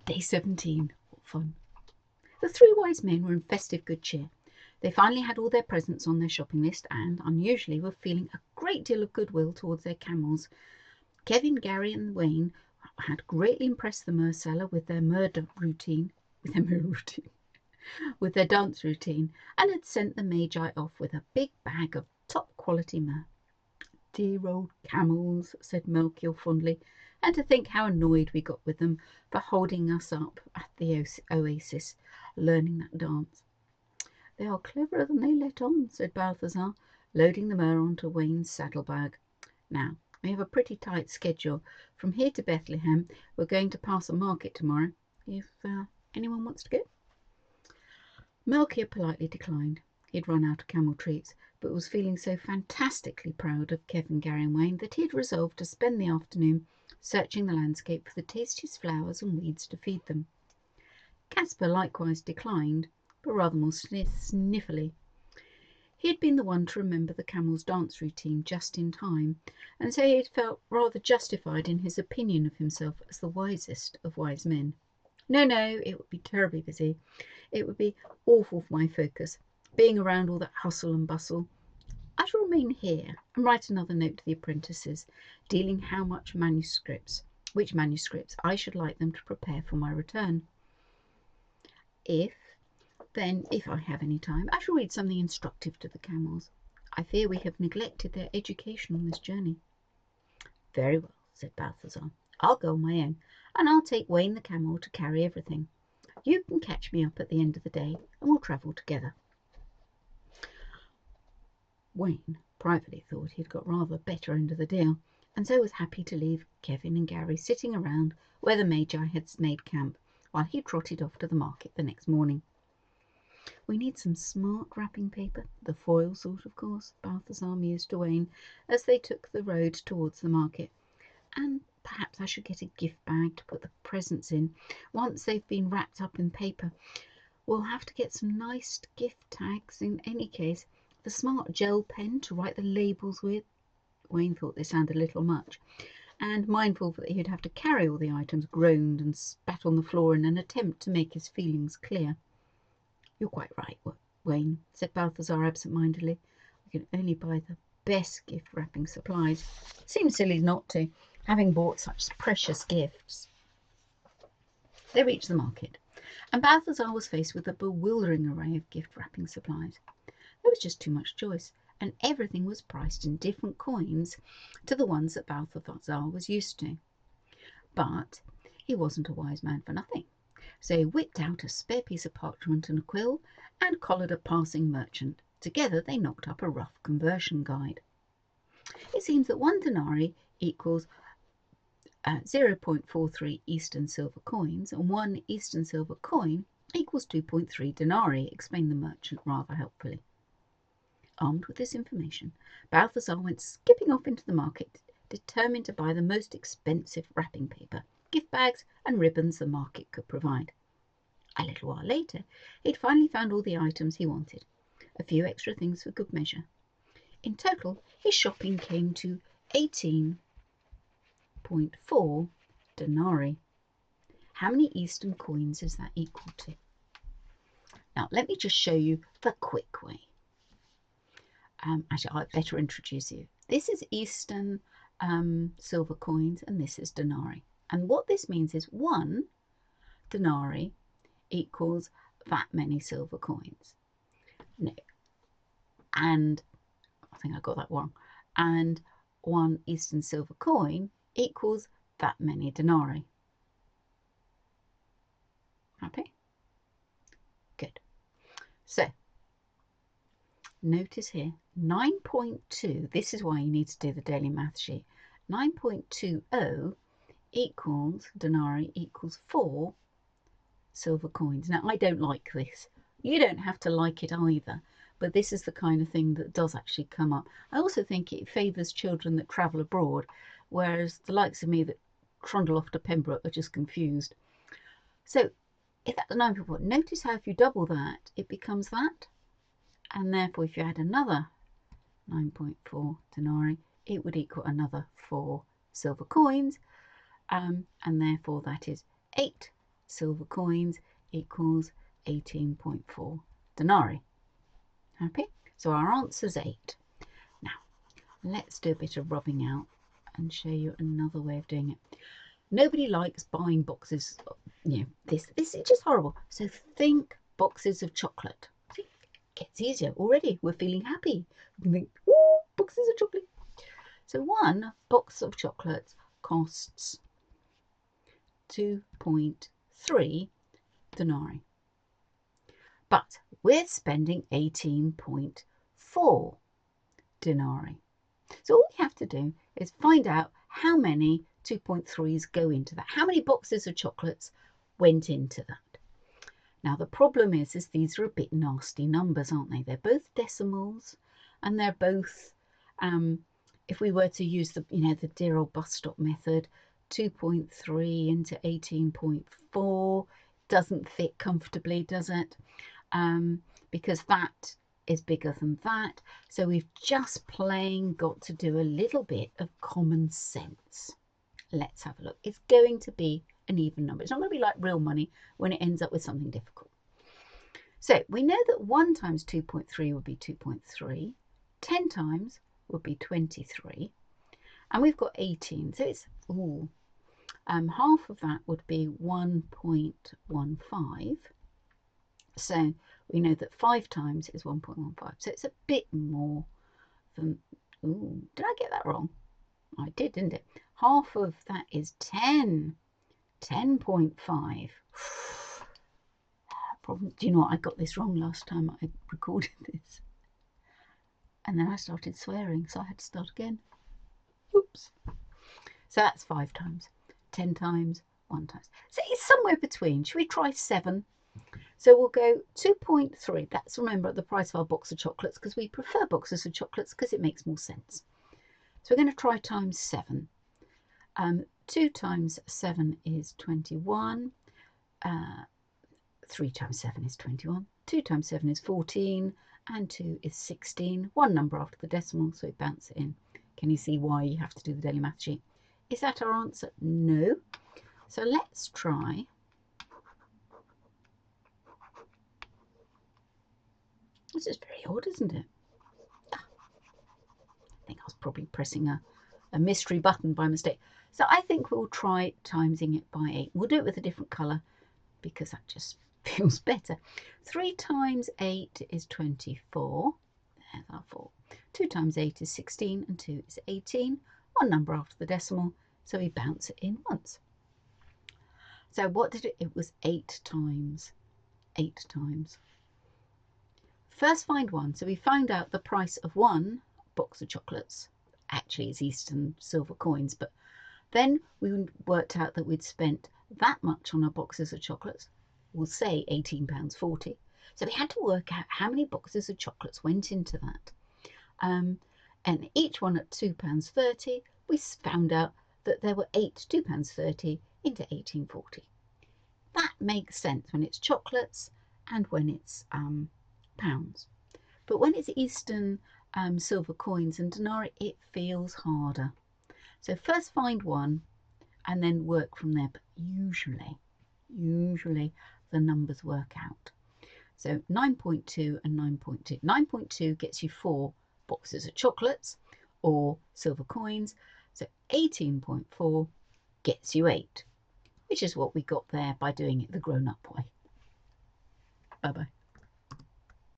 Day 17. What fun. The three wise men were in festive good cheer. They finally had all their presents on their shopping list and, unusually, were feeling a great deal of goodwill towards their camels. Kevin, Gary and Wayne had greatly impressed the Merseller with their dance routine, and had sent the Magi off with a big bag of top-quality myrrh. "Dear old camels," said Melchior fondly, "and to think how annoyed we got with them for holding us up at the oasis, learning that dance." "They are cleverer than they let on," said Balthazar, loading the myrrh onto Wayne's saddlebag. "Now, we have a pretty tight schedule. From here to Bethlehem, we're going to pass a market tomorrow, if anyone wants to go." Melchior politely declined. He'd run out of camel treats, but was feeling so fantastically proud of Kevin, Gary and Wayne that he had resolved to spend the afternoon searching the landscape for the tastiest flowers and weeds to feed them. Caspar likewise declined, but rather more sniffily. He had been the one to remember the camel's dance routine just in time, and so he had felt rather justified in his opinion of himself as the wisest of wise men. No, it would be terribly busy. It would be awful for my focus, being around all that hustle and bustle. I shall remain here and write another note to the apprentices, dealing which manuscripts I should like them to prepare for my return. If I have any time, I shall read something instructive to the camels. I fear we have neglected their education on this journey." "Very well," said Balthazar. "I'll go on my own, and I'll take Wayne the camel to carry everything. You can catch me up at the end of the day, and we'll travel together." Wayne privately thought he had got rather a better end of the deal, and so was happy to leave Kevin and Gary sitting around where the Magi had made camp, while he trotted off to the market the next morning. "We need some smart wrapping paper, the foil sort, of course," Balthazar mused to Wayne as they took the road towards the market. "And perhaps I should get a gift bag to put the presents in once they've been wrapped up in paper. We'll have to get some nice gift tags in any case. The smart gel pen to write the labels with." Wayne thought this sounded a little much, and mindful that he'd have to carry all the items, groaned and spat on the floor in an attempt to make his feelings clear. "You're quite right, Wayne," said Balthazar absent-mindedly. "We can only buy the best gift wrapping supplies. Seems silly not to, having bought such precious gifts." They reached the market, and Balthazar was faced with a bewildering array of gift wrapping supplies. There was just too much choice, and everything was priced in different coins to the ones that Balthazar was used to. But he wasn't a wise man for nothing, so he whipped out a spare piece of parchment and a quill, and collared a passing merchant. Together they knocked up a rough conversion guide. It seems that 1 denarii equals 0.43 Eastern silver coins, and 1 Eastern silver coin equals 2.3 denarii, explained the merchant rather helpfully. Armed with this information, Balthazar went skipping off into the market, determined to buy the most expensive wrapping paper, gift bags, and ribbons the market could provide. A little while later, he'd finally found all the items he wanted, a few extra things for good measure. In total, his shopping came to 18.4 denarii. How many Eastern coins is that equal to? Now, let me just show you the quick way. Actually, I'd better introduce you. This is Eastern silver coins, and this is denarii. And what this means is 1 denarii equals that many silver coins. No, and I think I got that wrong. And 1 Eastern silver coin equals that many denarii. Happy? Good. So, notice here, 9.2, this is why you need to do the daily math sheet. 9.20 equals, denarii equals 4 silver coins. Now, I don't like this. You don't have to like it either, but this is the kind of thing that does actually come up. I also think it favours children that travel abroad, whereas the likes of me that trundle off to Pembroke are just confused. So, if that's 9.4, notice how if you double that, it becomes that. And therefore, if you add another 9.4 denarii, it would equal another 4 silver coins. And therefore, that is 8 silver coins equals 18.4 denarii. Happy? So our answer's 8. Now, let's do a bit of rubbing out and show you another way of doing it. Nobody likes buying boxes, this is just horrible. So think boxes of chocolate. See, it gets easier already. We're feeling happy. We think, ooh, boxes of chocolate. So one box of chocolates costs 2.3 denarii. But we're spending 18.4 denarii. So all we have to do is find out how many 2.3s go into that. How many boxes of chocolates went into that? Now the problem is these are a bit nasty numbers, aren't they? They're both decimals, and they're both, if we were to use the dear old bus stop method, 2.3 into 18.4 doesn't fit comfortably, does it? Because that is bigger than that. So we've just plain got to do a little bit of common sense. Let's have a look. It's going to be an even number. It's not going to be like real money when it ends up with something difficult. So we know that 1 times 2.3 would be 2.3. 10 times would be 23. And we've got 18. So it's, half of that would be 1.15. So we know that 5 times is 1.15. So it's a bit more than, did I get that wrong? I did, didn't it? Half of that is 10. 10.5. Problem. Do you know what? I got this wrong last time I recorded this. And then I started swearing, so I had to start again. Oops. So that's 5 times. 10 times, 1 times. So it's somewhere between. Should we try 7? So we'll go 2.3. That's, remember, the price of our box of chocolates, because we prefer boxes of chocolates because it makes more sense. So we're going to try times 7. 2 times 7 is 21. 3 times 7 is 21. 2 times 7 is 14. And 2 is 16. One number after the decimal, so we bounce it in. Can you see why you have to do the daily math sheet? Is that our answer? No. So let's try. This is very odd, isn't it? I think I was probably pressing a mystery button by mistake. So I think we'll try timesing it by 8. We'll do it with a different colour because that just feels better. 3 times 8 is 24. There's our 4. 2 times 8 is 16 and 2 is 18. One number after the decimal, so we bounce it in once. So what did it? It was 8 times. 8 times. First find 1. So we found out the price of 1 box of chocolates. Actually, it's Eastern silver coins, but then we worked out that we'd spent that much on our boxes of chocolates. We'll say £18.40. So we had to work out how many boxes of chocolates went into that. And each one at £2.30, we found out that there were 8 £2.30 into 18.40. That makes sense when it's chocolates and when it's pounds. But when it's Eastern silver coins and denarii, it feels harder. So first find 1 and then work from there. But usually the numbers work out. So 9.2 and 9.2. 9.2 gets you 4 boxes of chocolates or silver coins. So 18.4 gets you 8, which is what we got there by doing it the grown-up way. Bye-bye.